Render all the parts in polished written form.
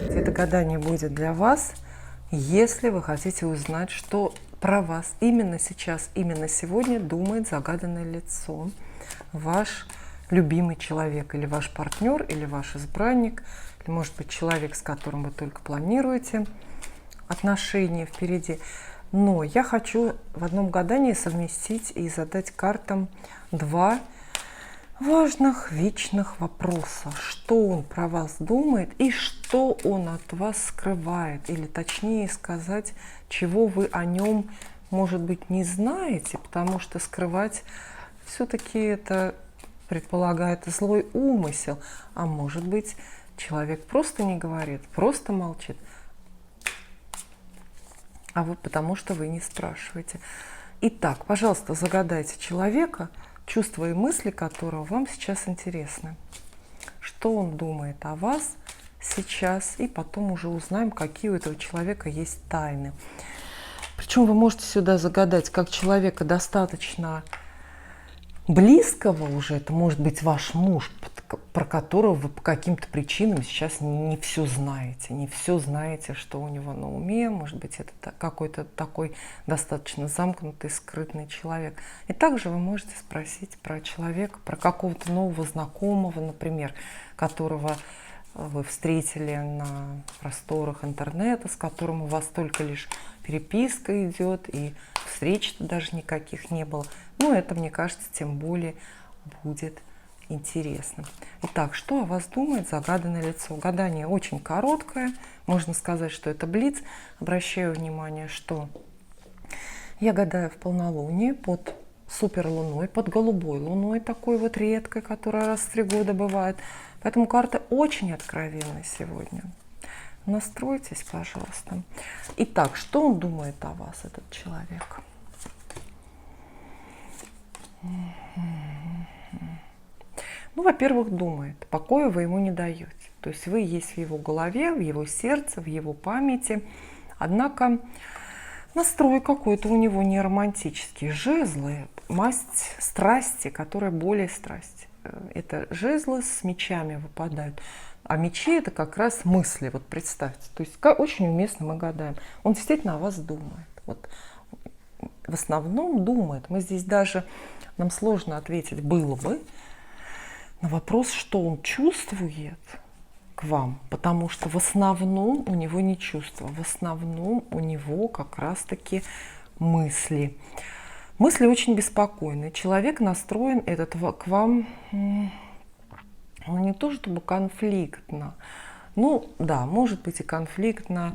Это гадание будет для вас, если вы хотите узнать, что про вас именно сейчас, именно сегодня думает загаданное лицо, ваш любимый человек, или ваш партнер, или ваш избранник, или, может быть, человек, с которым вы только планируете отношения впереди. Но я хочу в одном гадании совместить и задать картам два важных, вечных вопроса. Что он про вас думает и что он от вас скрывает. Или точнее сказать, чего вы о нем, может быть, не знаете, потому что скрывать все-таки это предполагает злой умысел. А может быть, человек просто не говорит, просто молчит. А вы потому что вы не спрашиваете. Итак, пожалуйста, загадайте человека, чувства и мысли которого вам сейчас интересны. Что он думает о вас сейчас, и потом уже узнаем, какие у этого человека есть тайны. Причем вы можете сюда загадать как человека достаточно близкого уже, это может быть ваш муж, про которого вы по каким-то причинам сейчас не все знаете, не все знаете, что у него на уме, может быть, это какой-то такой достаточно замкнутый, скрытный человек. И также вы можете спросить про человека, про какого-то нового знакомого, например, которого вы встретили на просторах интернета, с которым у вас только лишь переписка идет, и встреч даже никаких не было. Ну, это, мне кажется, тем более будет интересно. Итак, что о вас думает загаданное лицо? Гадание очень короткое, можно сказать, что это блиц. Обращаю внимание, что я гадаю в полнолуние под суперлуной, под голубой луной, такой вот редкой, которая раз в 3 года бывает. Поэтому карты очень откровенны сегодня. Настройтесь, пожалуйста. Итак, что он думает о вас, этот человек? Ну, во-первых, думает, покоя вы ему не даете. То есть вы есть в его голове, в его сердце, в его памяти. Однако настрой какой-то у него не романтический. Жезлы, масть страсти, которая более страсти. Это жезлы с мечами выпадают. А мечи это как раз мысли, вот представьте. То есть очень уместно мы гадаем. Он действительно о вас думает. Вот, в основном думает. Мы здесь даже, нам сложно ответить было бы на вопрос, что он чувствует к вам. Потому что в основном у него не чувства. В основном у него как раз-таки мысли. Мысли очень беспокойные. Человек настроен этот к вам, ну, не то чтобы конфликтно. Ну, да, может быть и конфликтно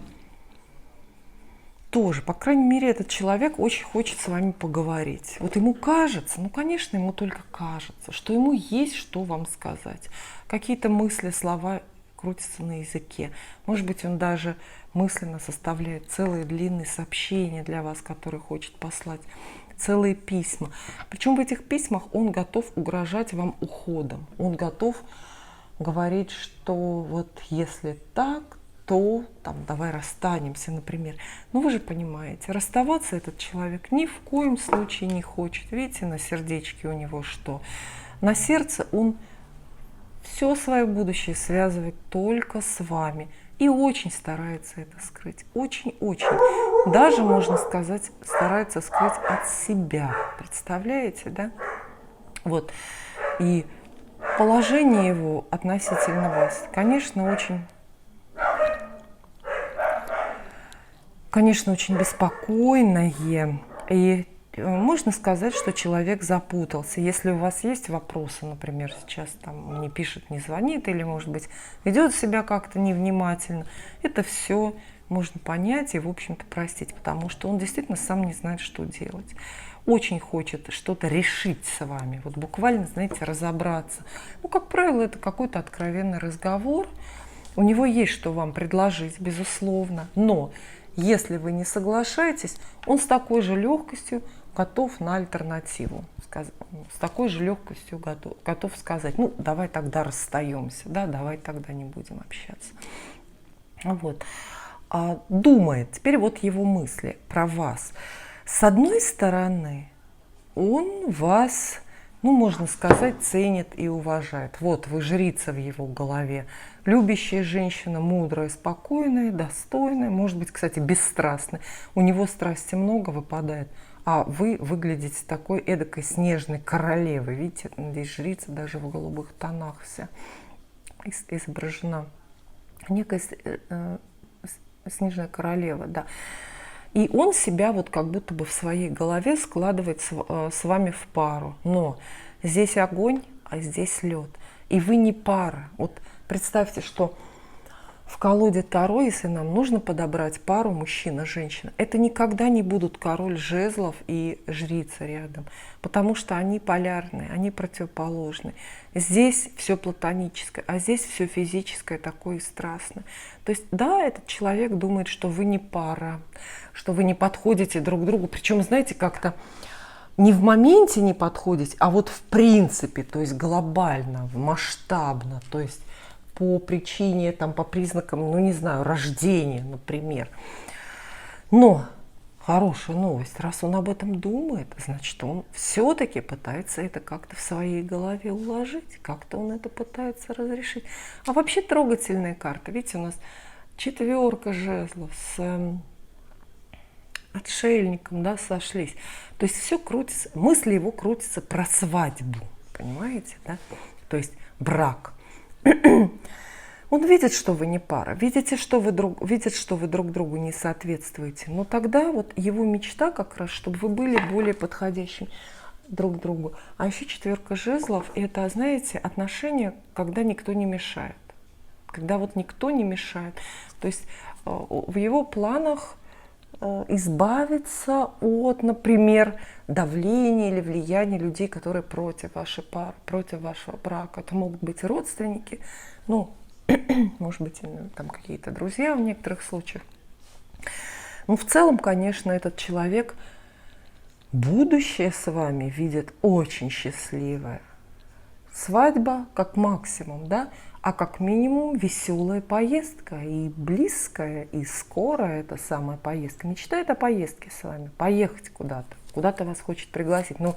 тоже. По крайней мере, этот человек очень хочет с вами поговорить. Вот ему кажется, ну, конечно, ему только кажется, что ему есть что вам сказать. Какие-то мысли, слова крутятся на языке. Может быть, он даже мысленно составляет целые длинные сообщения для вас, которые хочет послать. Целые письма. Причем в этих письмах он готов угрожать вам уходом. Он готов говорить, что вот если так, то там, давай расстанемся, например. Но вы же понимаете, расставаться этот человек ни в коем случае не хочет. Видите, на сердечке у него что? На сердце он все свое будущее связывает только с вами. И очень старается это скрыть. Очень-очень. Даже, можно сказать, старается скрыть от себя. Представляете, да? Вот. И положение его относительно вас, конечно, очень беспокойное. И можно сказать, что человек запутался. Если у вас есть вопросы, например, сейчас там не пишет, не звонит, или, может быть, ведет себя как-то невнимательно, это все можно понять и, в общем-то, простить, потому что он действительно сам не знает, что делать. Очень хочет что-то решить с вами, вот буквально, знаете, разобраться. Ну, как правило, это какой-то откровенный разговор. У него есть что вам предложить, безусловно, но если вы не соглашаетесь, он с такой же легкостью готов на альтернативу, с такой же легкостью готов сказать, ну, давай тогда расстаемся, да, давай тогда не будем общаться. Вот. Думает, теперь вот его мысли про вас. С одной стороны, он вас ну, можно сказать, ценит и уважает. Вот вы жрица в его голове. Любящая женщина, мудрая, спокойная, достойная, может быть, кстати, бесстрастная. У него страсти много выпадает, а вы выглядите такой эдакой снежной королевой. Видите, здесь жрица даже в голубых тонах вся изображена. Некая снежная королева, да. И он себя вот как будто бы в своей голове складывает с вами в пару. Но здесь огонь, а здесь лед. И вы не пара. Вот представьте, что в колоде Таро, если нам нужно подобрать пару мужчина-женщина, это никогда не будут король жезлов и жрица рядом, потому что они полярные, они противоположны. Здесь все платоническое, а здесь все физическое, такое и страстное. То есть, да, этот человек думает, что вы не пара, что вы не подходите друг к другу, причем, знаете, как-то не в моменте не подходите, а вот в принципе, то есть глобально, масштабно, то есть по причине, там, по признакам, ну не знаю, рождения, например. Но хорошая новость, раз он об этом думает, значит, он все-таки пытается это как-то в своей голове уложить, как-то он это пытается разрешить. А вообще трогательная карта. Видите, у нас 4 жезлов с отшельником, да, сошлись. То есть все крутится, мысли его крутятся про свадьбу, понимаете, да? То есть брак. Он видит, что вы не пара, видит, что вы друг другу не соответствуете. Но тогда вот его мечта как раз, чтобы вы были более подходящими друг другу. А еще 4 жезлов – это, знаете, отношения, когда никто не мешает. Когда вот никто не мешает. То есть в его планах избавиться от, например, давления или влияния людей, которые против вашей пары, против вашего брака. Это могут быть родственники, ну, может быть, там какие-то друзья в некоторых случаях. Но в целом, конечно, этот человек будущее с вами видит очень счастливое. Свадьба как максимум, да, а как минимум веселая поездка, и близкая, и скорая эта самая поездка. Мечтает о поездке с вами, поехать куда-то, куда-то вас хочет пригласить. Но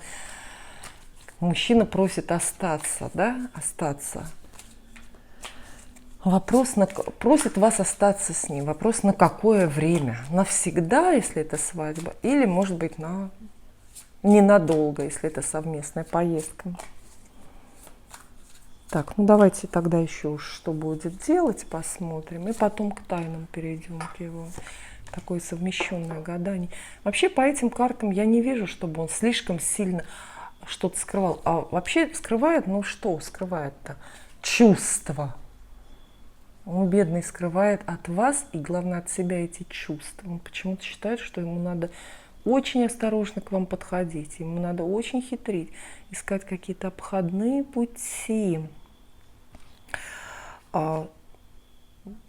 мужчина просит остаться, да, остаться. Просит вас остаться с ним. Вопрос, на какое время? Навсегда, если это свадьба, или, может быть, ненадолго, если это совместная поездка. Так, ну давайте тогда еще уж что будет делать, посмотрим. И потом к тайнам перейдем, к его такое совмещенное гадание. Вообще по этим картам я не вижу, чтобы он слишком сильно что-то скрывал. А вообще скрывает, ну что скрывает-то? Чувства. Он, бедный, скрывает от вас и, главное, от себя эти чувства. Он почему-то считает, что ему надо очень осторожно к вам подходить, ему надо очень хитрить, искать какие-то обходные пути.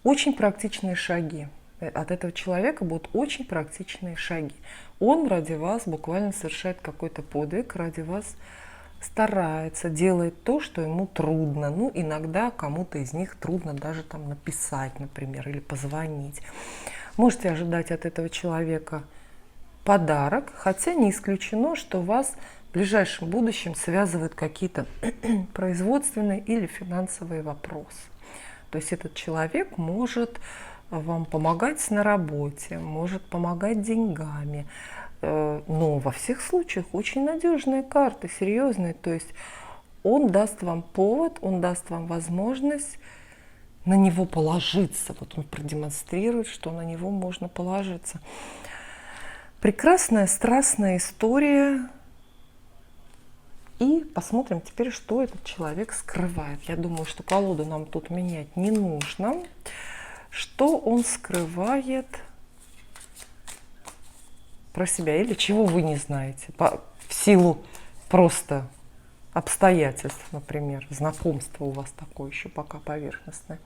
Очень практичные шаги. От этого человека будут очень практичные шаги. Он ради вас буквально совершает какой-то подвиг, ради вас старается, делает то, что ему трудно. Ну, иногда кому-то из них трудно даже там написать, например, или позвонить. Можете ожидать от этого человека подарок, хотя не исключено, что вас в ближайшем будущем связывают какие-то производственные или финансовые вопросы. То есть этот человек может вам помогать на работе, может помогать деньгами, но во всех случаях очень надежные карты, серьезные. То есть он даст вам повод, он даст вам возможность на него положиться. Вот он продемонстрирует, что на него можно положиться. Прекрасная, страстная история. И посмотрим теперь, что этот человек скрывает. Я думаю, что колоду нам тут менять не нужно. Что он скрывает про себя или чего вы не знаете? В силу просто обстоятельств, например. Знакомство у вас такое еще пока поверхностное.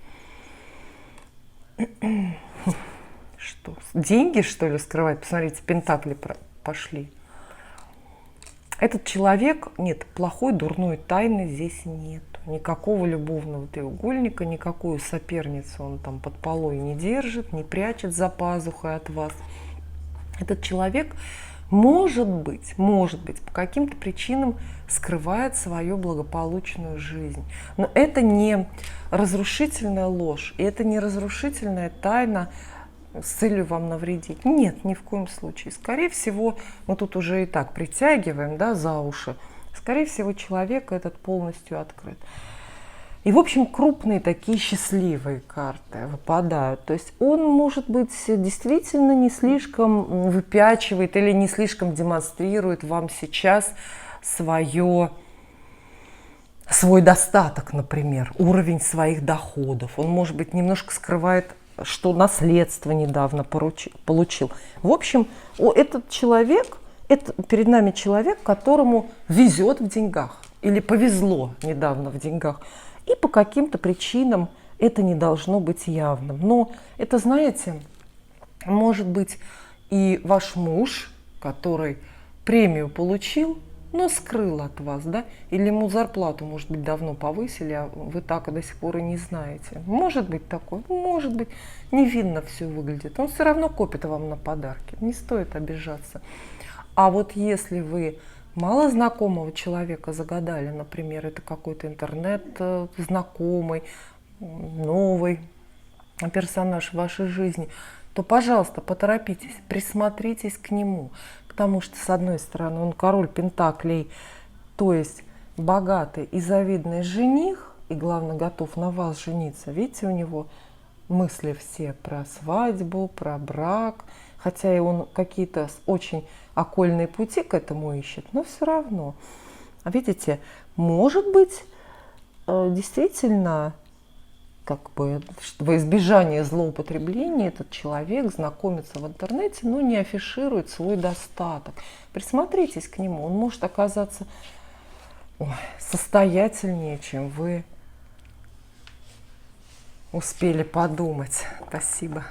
Что? Деньги, что ли, скрывает? Посмотрите, пентакли пошли. Этот человек, нет, плохой, дурной тайны здесь нет. Никакого любовного треугольника, никакую соперницу он там под полой не держит, не прячет за пазухой от вас. Этот человек может быть, по каким-то причинам скрывает свою благополучную жизнь. Но это не разрушительная ложь, и это не разрушительная тайна с целью вам навредить. Нет, ни в коем случае. Скорее всего, мы тут уже и так притягиваем, да, за уши. Скорее всего, человек этот полностью открыт. И, в общем, крупные такие счастливые карты выпадают. То есть он, может быть, действительно не слишком выпячивает или не слишком демонстрирует вам сейчас свой достаток, например, уровень своих доходов. Он, может быть, немножко скрывает, что наследство недавно получил. В общем, этот человек, это перед нами человек, которому везет в деньгах или повезло недавно в деньгах. И по каким-то причинам это не должно быть явным. Но это, знаете, может быть и ваш муж, который премию получил, но скрыл от вас, да? Или ему зарплату, может быть, давно повысили, а вы так и до сих пор и не знаете. Может быть такое, может быть, невинно все выглядит. Он все равно копит вам на подарки, не стоит обижаться. А вот если вы мало знакомого человека загадали, например, это какой-то интернет-знакомый, новый персонаж в вашей жизни, то, пожалуйста, поторопитесь, присмотритесь к нему. Потому что, с одной стороны, он король пентаклей, то есть богатый и завидный жених, и, главное, готов на вас жениться. Видите, у него мысли все про свадьбу, про брак, хотя и он какие-то очень окольные пути к этому ищет, но все равно. А видите, может быть, действительно, как бы во избежание злоупотребления этот человек знакомится в интернете, но не афиширует свой достаток. Присмотритесь к нему, он может оказаться состоятельнее, чем вы успели подумать. Спасибо.